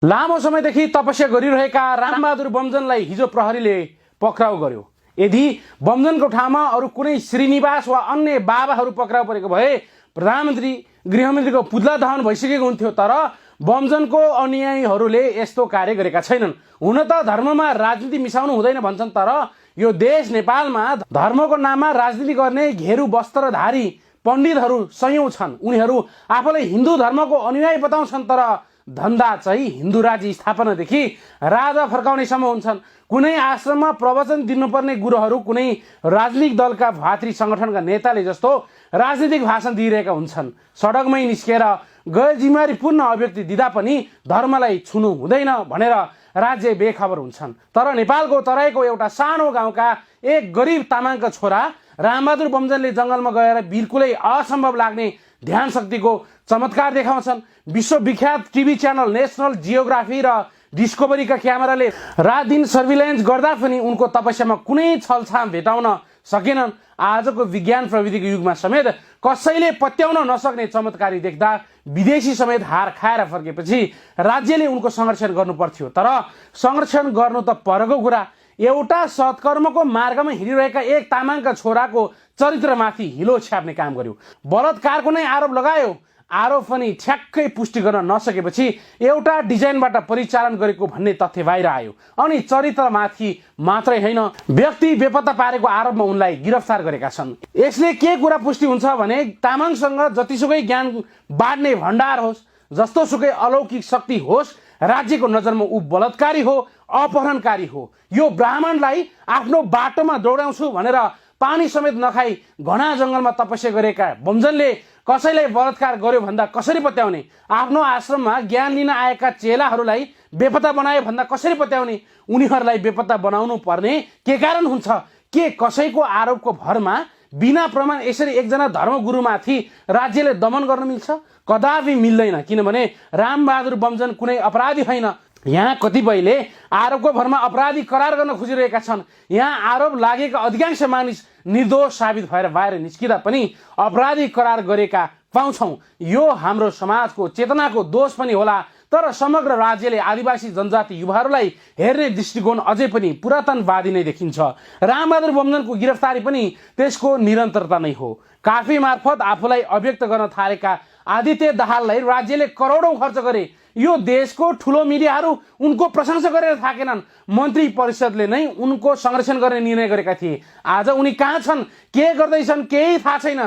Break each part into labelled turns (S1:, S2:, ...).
S1: लामो समयदेखि तपस्या गरिरहेका रामबहादुर बमजनलाई हिजो प्रहरीले पक्राउ गर्यो। यदि बमजनको ठाउँमा अरू कुनै श्रीनिवास वा अन्य बाबाहरू पक्राउ परेको भए प्रधानमन्त्री गृहमन्त्रीको पुतला दहन भइसकेको हुन्थ्यो। तर बमजनको अनुयायीहरूले यस्तो कार्य गरेका छैनन्। हुन त धर्ममा राजनीति मिसाउनु हुँदैन भन्छन्, तर यो देश नेपालमा धर्मको नाममा राजनीति गर्ने घेरु वस्त्रधारी पण्डितहरू सयौं छन्। उनीहरू आफूलाई हिन्दू धर्मको अनुयायी बताउँछन्, तर धन्दा चाहिँ हिन्दू राज्य स्थापनादेखि राजा फर्काउनेसम्म हुन्छन्। कुनै आश्रममा प्रवचन दिनुपर्ने गुरुहरू कुनै राजनीतिक दलका भातृ संगठनका नेताले जस्तो राजनीतिक भाषण दिइरहेका हुन्छन्। सडकमै निस्केर गैर जिम्मेवारीपूर्ण अभिव्यक्ति दिँदा पनि धर्मलाई छुनु हुँदैन भनेर राज्य बेखबर हुन्छन्। तर नेपालको तराईको एउटा सानो गाउँका एक गरिब तामाङका छोरा रामबहादुर बमजनले जंगलमा गएर बिल्कुलै असम्भव लाग्ने ध्यान शक्तिको चमत्कार देखाउँछन्। विश्वविख्यात टिभी च्यानल नेसनल जियोग्राफी र डिस्कभरीका क्यामेराले रात दिन सर्भिलेन्स गर्दा पनि उनको तपस्यामा कुनै छलछाम भेटाउन सकेनन्। आजको विज्ञान प्रविधिको युगमा समेत कसैले पत्याउन नसक्ने चमत्कारी देख्दा विदेशी समेत हार खाएर फर्केपछि राज्यले उनको संरक्षण गर्नु पर्थ्यो। तर संरक्षण गर्नु त परको कुरा, एउटा सत्कर्मको मार्गमा हिँडिरहेका एक तामाङका छोराको चरित्रमाथि हिलो छ्याप्ने काम गर्यो। बलात्कारको नै आरोप लगायो। आरोप पनि ठ्याक्कै पुष्टि गर्न नसकेपछि एउटा डिजाइनबाट परिचालन गरेको भन्ने तथ्य बाहिर आयो। अनि चरित्रमाथि मात्रै होइन, व्यक्ति बेपत्ता पारेको आरोपमा उनलाई गिरफ्तार गरेका छन्। यसले के कुरा पुष्टि हुन्छ भने तामाङसँग जतिसुकै ज्ञान बाँड्ने भण्डार होस्, जस्तोसुकै अलौकिक शक्ति होस्, राज्यको नजरमा ऊ बलात्कारी हो, अपहरणकारी हो। यो ब्राह्मणलाई आफ्नो बाटोमा दौडाउँछु भनेर पानी समेत नखाई घना जंगलमा तपस्या गरेका बमजनले कसैलाई बलात्कार गर्यो भन्दा कसरी पत्याउने? आफ्नो आश्रममा ज्ञान लिन आएका चेलाहरूलाई बेपत्ता बनायो भन्दा कसरी पत्याउने? उनीहरूलाई बेपत्ता बनाउनु पर्ने के कारण हुन्छ? के कसैको आरोपको भरमा बिना प्रमाण यसरी एकजना धर्मगुरुमाथि राज्यले दमन गर्न मिल्छ? कदापि मिल्दैन। किनभने रामबहादुर बमजन कुनै अपराधी होइन। यहाँ कतिपयले आरोपको भरमा अपराधी करार गर्न खोजिरहेका छन्। यहाँ आरोप लागेका अधिकांश मानिस निर्दोष साबित भएर बाहिर निस्किँदा पनि अपराधी करार गरेका पाउँछौँ। यो हाम्रो समाजको चेतनाको दोष पनि होला। तर समग्र राज्यले आदिवासी जनजाति युवाहरूलाई हेर्ने दृष्टिकोण अझै पनि पुरातनवादी नै देखिन्छ। रामबहादुर बमजनको गिरफ्तारी पनि त्यसको निरन्तरता नै हो। काफी मार्फत आफूलाई अभिव्यक्त गर्न थालेका आदित्य दाहाललाई राज्यले करोडौं खर्च गरे। यो देशको ठुलो मिडियाहरू उनको प्रशंसा गरेर थाकेनन्। मन्त्री परिषदले नै उनको संरक्षण गर्ने निर्णय गरेका थिए। आज उनी कहाँ छन्, के गर्दैछन्, केही थाहा छैन।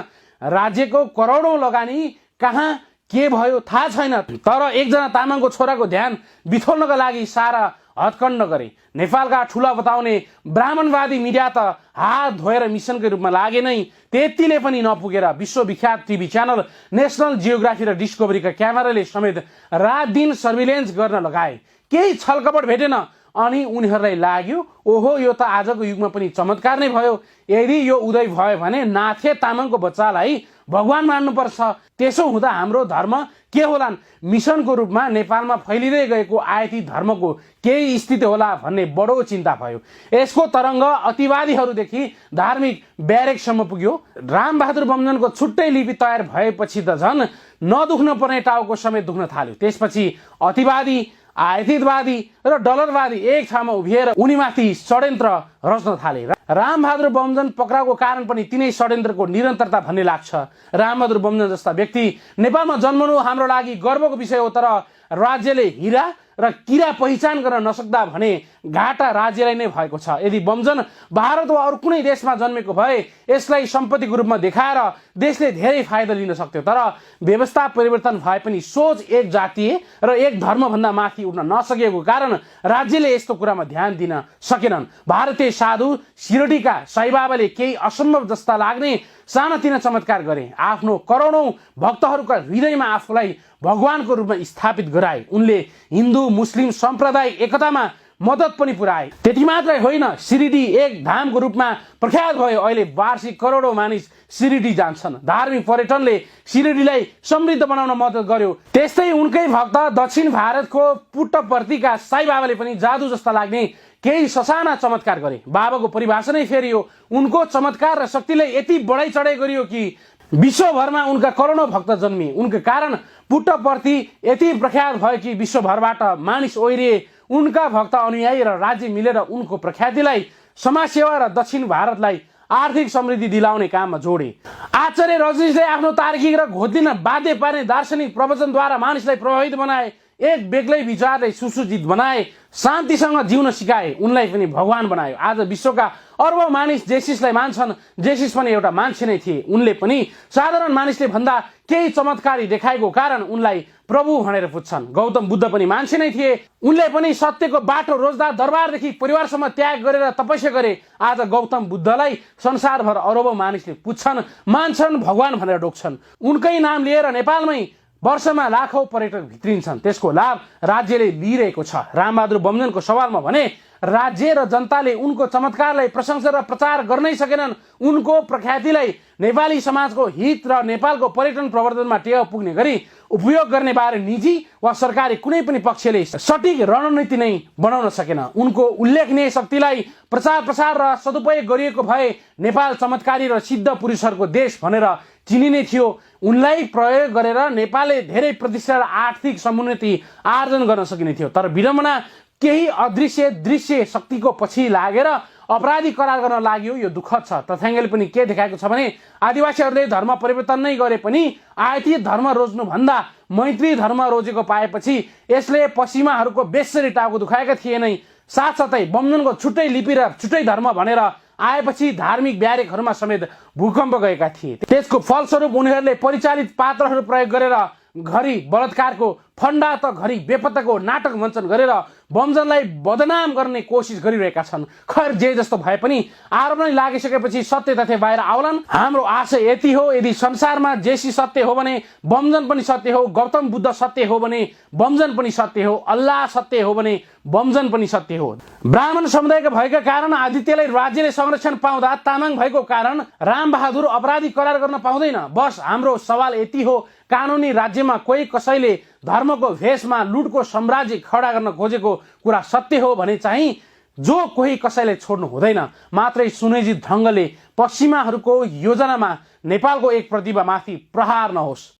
S1: राज्यको करोडौं लगानी कहाँ के भयो थाहा छैन। तर एकजना तामाङको छोराको ध्यान बिथोल्नका लागि सारा हत्कण्ड गरे। नेपालका ठुला बताउने ब्राह्मणवादी मिडिया त हात धोएर मिसनकै रूपमा लागे नै। त्यतिले पनि नपुगेर विश्वविख्यात टिभी च्यानल नेसनल जियोग्राफी र डिस्कभरीका क्यामेराले समेत रात दिन सर्भिलेन्स गर्न लगाए। केही छलकपट भेटेन। अनि उनीहरूलाई लाग्यो ओहो यो त आजको युगमा पनि चमत्कार नै भयो। यदि यो उदय भयो भने नाथे तामाङको बच्चालाई भगवान मान्नुपर्छ। त्यसो हुँदा हाम्रो धर्म के होलान्? मिसनको रूपमा नेपालमा फैलिँदै गएको आयाती धर्मको केही स्थिति होला भन्ने बडो चिन्ता भयो। यसको तरङ्ग अतिवादीहरूदेखि धार्मिक ब्यारेकसम्म पुग्यो। रामबहादुर बमजनको छुट्टै लिपि तयार भएपछि त झन् नदुख्न पर्ने टाउको समेत दुख्न थाल्यो। त्यसपछि अतिवादी, आयातीवादी र डलरवादी एक ठाउँमा उभिएर उनीमाथि षड्यन्त्र रच्न थाले। रामबहादुर बमजन पक्राउको कारण पनि तिनै षड्यन्त्रको निरन्तरता भन्ने लाग्छ। रामबहादुर बमजन जस्ता व्यक्ति नेपालमा जन्मनु हाम्रो लागि गर्वको विषय हो। तर राज्यले हिरा र किरा पहिचान गर्न नसक्दा भने घाटा राज्यलाई नै भएको छ। यदि बमजन भारत वा अरू कुनै देशमा जन्मेको भए यसलाई सम्पत्तिको रूपमा देखाएर देशले धेरै फाइदा लिन सक्थ्यो। तर व्यवस्था परिवर्तन भए पनि सोच एक जातीय र एक धर्मभन्दा माथि उठ्न नसकेको कारण राज्यले यस्तो कुरामा ध्यान दिन सकेनन्। भारतीय साधु शिरडीका साईबाबाले केही असम्भव जस्ता लाग्ने सानातिना चमत्कार गरे। आफ्नो करोडौं भक्तहरूका हृदयमा आफूलाई भगवानको रूपमा स्थापित गराए। उनले हिन्दू मुस्लिम सम्प्रदाय एकतामा मद्दत पनि पुर्याए। त्यति मात्रै होइन, शिरडी एक धामको रूपमा प्रख्यात भयो। अहिले वार्षिक करोडौं मानिस शिरडी जान्छन्। धार्मिक पर्यटनले शिरडीलाई समृद्ध बनाउन मद्दत गर्यो। त्यस्तै उनकै भक्त दक्षिण भारतको पुट्टपर्तीका साईबाबाले पनि जादु जस्ता लाग्ने केही ससाना चमत्कार गरे। बाबाको परिभाषा नै फेरियो। उनको चमत्कार र शक्तिले यति बढाइ चढाइ गरियो कि विश्वभरमा उनका करोडौं भक्त जन्मिए। उनका कारण पुट्टप्रति यति प्रख्यात भयो कि विश्वभरबाट मानिस ओइरिए। उनका भक्त अनुयायी र राज्य मिलेर उनको प्रख्यातिलाई समाजसेवा र दक्षिण भारतलाई आर्थिक समृद्धि दिलाउने काममा जोडे। आचार्य रजनीशले आफ्नो तार्किक र घोदिन बाध्य पार्ने दार्शनिक प्रवचनद्वारा मानिसलाई प्रभावित बनाए, एक बेग्लै विचारले सुसूचित बनाए, शान्तिसँग जिउन सिकाए, उनलाई पनि भगवान बनायो। आज विश्वका अर्बौं मानिस जेसिसलाई मान्छन्। जेसिस पनि एउटा मान्छे नै थिए। उनले पनि साधारण मानिसले भन्दा केही चमत्कारी देखाएको कारण उनलाई प्रभु भनेर पुज्छन्। गौतम बुद्ध पनि मान्छे नै थिए। उनले पनि सत्यको बाटो रोज्दा दरबारदेखि परिवारसम्म त्याग गरेर तपस्या गरे। आज गौतम बुद्धलाई संसारभर अरबौं मानिसले पुज्छन्, मान्छन्, भगवान भनेर डोक्छन्। उनकै नाम लिएर नेपालमै वर्षमा लाखौं पर्यटक भित्रिन्छन्। त्यसको लाभ राज्यले लिइरहेको छ। रामबहादुर बमजनको सवालमा भने राज्य र जनताले उनको चमत्कारलाई प्रशंसा र प्रचार गर्नै सकेनन्। उनको प्रख्यातिलाई नेपाली समाजको हित र नेपालको पर्यटन प्रवर्धनमा टेवा पुग्ने गरी उपयोग गर्ने बारे निजी वा सरकारी कुनै पनि पक्षले सटिक रणनीति नै बनाउन सकेन। उनको उल्लेखनीय शक्तिलाई प्रचार प्रसार र सदुपयोग गरिएको भए नेपाल चमत्कारी र सिद्ध पुरुषहरूको देश भनेर चिनिने थियो। उनलाई प्रयोग गरेर नेपालले धेरै प्रतिष्ठा र आर्थिक समुन्नति आर्जन गर्न सकिने थियो। तर विडम्बना केही अदृश्य दृश्य शक्तिको पछि लागेर अपराधी करार गर्न लाग्यो। यो दुःखद छ। तथ्याङ्कले पनि के देखाएको छ भने आदिवासीहरूले धर्म परिवर्तन नै गरे पनि आयातित धर्म रोज्नु भन्दा मैत्री धर्म रोजेको पाएपछि यसले पश्चिमाहरूको बेसरी टाउको दुखाएका थिए नै। साथसाथै बमजनको छुट्टै लिपि र छुट्टै धर्म भनेर आएपछि धार्मिक ब्यारेकहरूमा समेत भूकम्प गएका थिए। त्यसको फलस्वरूप उनीहरूले परिचालित पात्रहरू प्रयोग गरेर घरि बलात्कारको फन्डा त घरि बेपत्ताको नाटक मञ्चन गरेर बमजनलाई बदनाम गर्ने कोसिस गरिरहेका छन्। खैर जे जस्तो भए पनि आरोप नै लागिसकेपछि सत्य तथ्य बाहिर आउलान्। हाम्रो आशय यति हो, यदि संसारमा जेसी सत्य हो भने बमजन पनि सत्य हो, गौतम बुद्ध सत्य हो भने बमजन पनि सत्य हो, अल्लाह सत्य हो भने बमजन पनि सत्य हो। ब्राह्मण समुदायका भएका कारण आदित्यलाई राज्यले संरक्षण पाउँदा तामाङ भएको कारण रामबहादुर अपराधी करार गर्न पाउँदैन। बस हाम्रो सवाल यति हो, कानुनी राज्यमा कोही कसैले धर्मको भेषमा लुटको साम्राज्य खडा गर्न खोजेको कुरा सत्य हो भने चाहिँ जो कोही कसैलाई छोड्नु हुँदैन। मात्रै सुनियोजित ढङ्गले पश्चिमाहरूको योजनामा नेपालको एक प्रतिभामाथि प्रहार नहोस्।